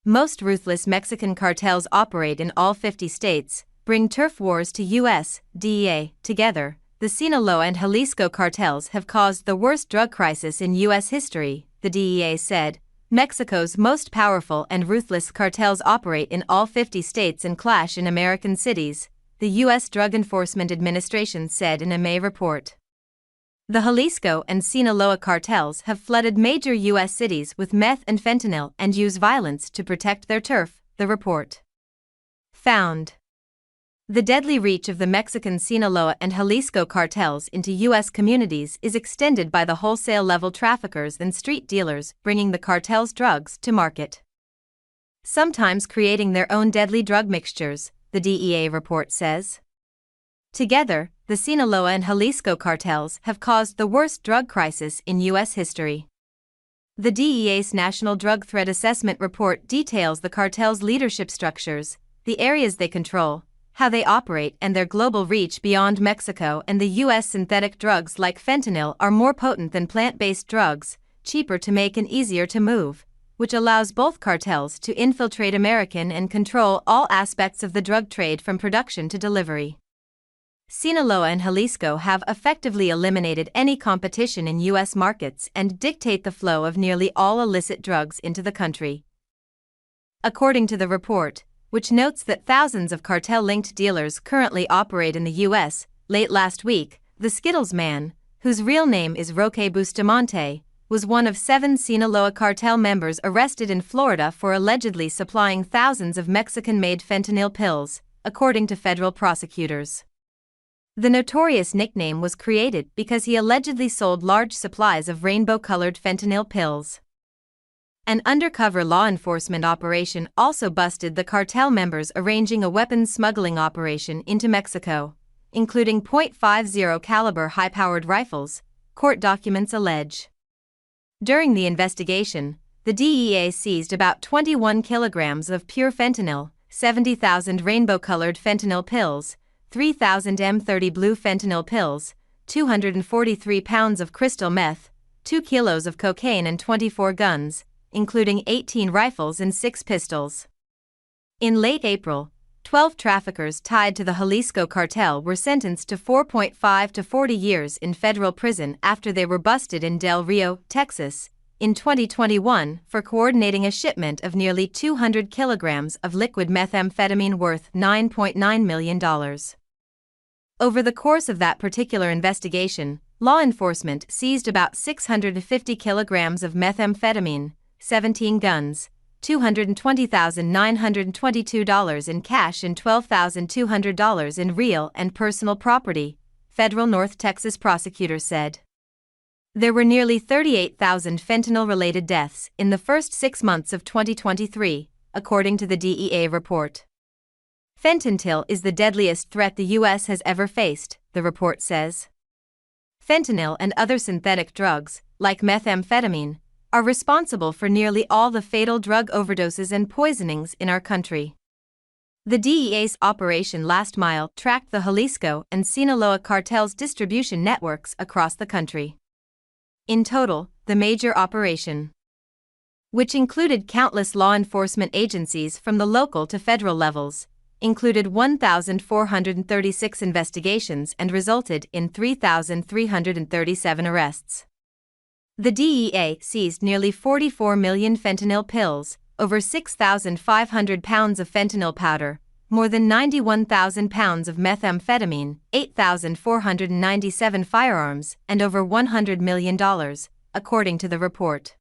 Most ruthless Mexican cartels operate in all 50 states, bring turf wars to U.S. DEA. Together, the Sinaloa and Jalisco cartels have caused the worst drug crisis in U.S. history, the DEA said. Mexico's most powerful and ruthless cartels operate in all 50 states and clash in American cities, the U.S. Drug Enforcement Administration said in a May report. The Jalisco and Sinaloa cartels have flooded major U.S. cities with meth and fentanyl and use violence to protect their turf, the report found. The deadly reach of the Mexican Sinaloa and Jalisco cartels into U.S. communities is extended by the wholesale-level traffickers and street dealers bringing the cartels' drugs to market, sometimes creating their own deadly drug mixtures, the DEA report says. Together, the Sinaloa and Jalisco cartels have caused the worst drug crisis in U.S. history. The DEA's National Drug Threat Assessment Report details the cartels' leadership structures, the areas they control, how they operate, and their global reach beyond Mexico and the U.S. Synthetic drugs like fentanyl are more potent than plant-based drugs, cheaper to make and easier to move, which allows both cartels to infiltrate American and control all aspects of the drug trade from production to delivery. Sinaloa and Jalisco have effectively eliminated any competition in U.S. markets and dictate the flow of nearly all illicit drugs into the country. According to the report, which notes that thousands of cartel-linked dealers currently operate in the U.S., late last week, the Skittles man, whose real name is Roque Bustamante, was one of 7 Sinaloa cartel members arrested in Florida for allegedly supplying thousands of Mexican-made fentanyl pills, according to federal prosecutors. The notorious nickname was created because he allegedly sold large supplies of rainbow-colored fentanyl pills. An undercover law enforcement operation also busted the cartel members arranging a weapons smuggling operation into Mexico, including .50 caliber high-powered rifles, court documents allege. During the investigation, the DEA seized about 21 kilograms of pure fentanyl, 70,000 rainbow-colored fentanyl pills, 3,000 M30 blue fentanyl pills, 243 pounds of crystal meth, 2 kilos of cocaine and 24 guns, including 18 rifles and 6 pistols. In late April, 12 traffickers tied to the Jalisco cartel were sentenced to 4.5 to 40 years in federal prison after they were busted in Del Rio, Texas, in 2021 for coordinating a shipment of nearly 200 kilograms of liquid methamphetamine worth $9.9 million. Over the course of that particular investigation, law enforcement seized about 650 kilograms of methamphetamine, 17 guns, $220,922 in cash and $12,200 in real and personal property, federal North Texas prosecutors said. There were nearly 38,000 fentanyl-related deaths in the first 6 months of 2023, according to the DEA report. Fentanyl is the deadliest threat the U.S. has ever faced, the report says. Fentanyl and other synthetic drugs, like methamphetamine, are responsible for nearly all the fatal drug overdoses and poisonings in our country. The DEA's Operation Last Mile tracked the Jalisco and Sinaloa cartels' distribution networks across the country. In total, the major operation, which included countless law enforcement agencies from the local to federal levels, included 1,436 investigations and resulted in 3,337 arrests. The DEA seized nearly 44 million fentanyl pills, over 6,500 pounds of fentanyl powder, more than 91,000 pounds of methamphetamine, 8,497 firearms, and over $100 million, according to the report.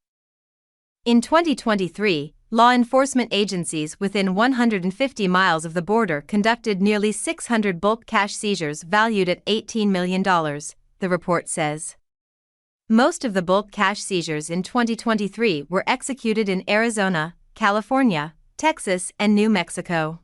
In 2023, law enforcement agencies within 150 miles of the border conducted nearly 600 bulk cash seizures valued at $18 million, the report says. Most of the bulk cash seizures in 2023 were executed in Arizona, California, Texas, and New Mexico.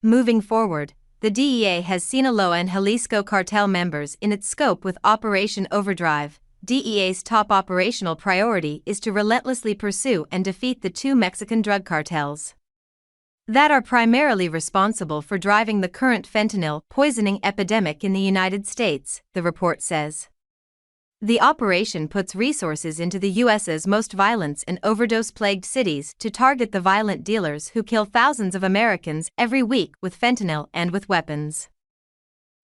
Moving forward, the DEA has Sinaloa and Jalisco cartel members in its scope with Operation Overdrive. DEA's top operational priority is to relentlessly pursue and defeat the 2 Mexican drug cartels that are primarily responsible for driving the current fentanyl poisoning epidemic in the United States, the report says. The operation puts resources into the U.S.'s most violence and overdose-plagued cities to target the violent dealers who kill thousands of Americans every week with fentanyl and with weapons.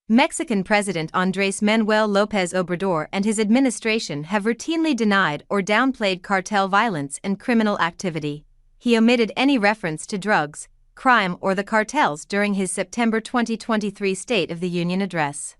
Mexican President Andrés Manuel López Obrador and his administration have routinely denied or downplayed cartel violence and criminal activity. He omitted any reference to drugs, crime, or the cartels during his September 2023 State of the Union address.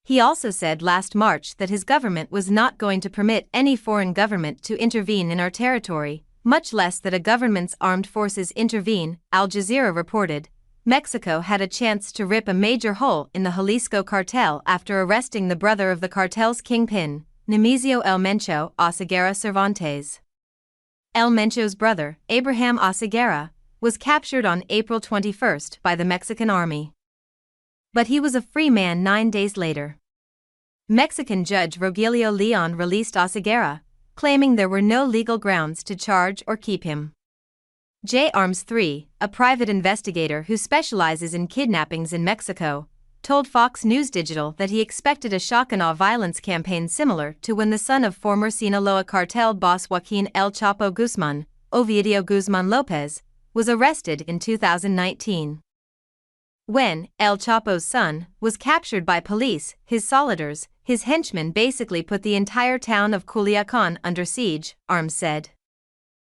He also said last March that his government was not going to permit any foreign government to intervene in our territory, much less that a government's armed forces intervene. Al Jazeera reported, Mexico had a chance to rip a major hole in the Jalisco cartel after arresting the brother of the cartel's kingpin, Nemesio El Mencho Oseguera Cervantes. El Mencho's brother, Abraham Oseguera, was captured on April 21 by the Mexican army. But he was a free man 9 days later. Mexican Judge Rogelio Leon released Oseguera, claiming there were no legal grounds to charge or keep him. J. Arms III, a private investigator who specializes in kidnappings in Mexico, told Fox News Digital that he expected a shock-and-awe violence campaign similar to when the son of former Sinaloa cartel boss Joaquin El Chapo Guzman, Ovidio Guzman Lopez, was arrested in 2019. When El Chapo's son was captured by police, his soldiers, his henchmen basically put the entire town of Culiacan under siege, Arms said.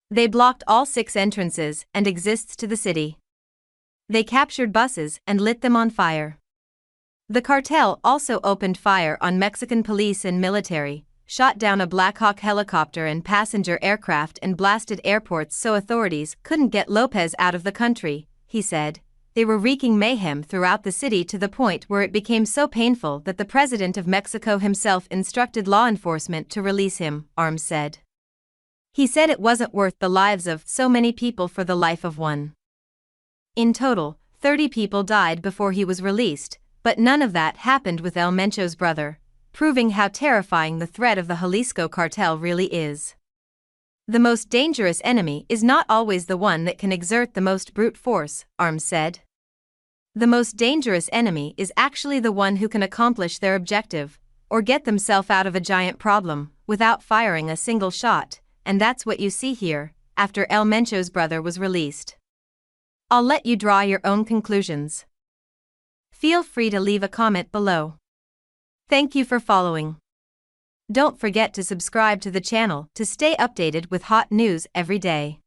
They blocked all 6 entrances and exits to the city. They captured buses and lit them on fire. The cartel also opened fire on Mexican police and military, shot down a Black Hawk helicopter and passenger aircraft, and blasted airports so authorities couldn't get Lopez out of the country, he said. They were wreaking mayhem throughout the city to the point where it became so painful that the President of Mexico himself instructed law enforcement to release him, Arms said. He said it wasn't worth the lives of so many people for the life of one. In total, 30 people died before he was released, but none of that happened with El Mencho's brother, proving how terrifying the threat of the Jalisco cartel really is. The most dangerous enemy is not always the one that can exert the most brute force, Arms said. The most dangerous enemy is actually the one who can accomplish their objective, or get themselves out of a giant problem, without firing a single shot, and that's what you see here, after El Mencho's brother was released. I'll let you draw your own conclusions. Feel free to leave a comment below. Thank you for following. Don't forget to subscribe to the channel to stay updated with hot news every day.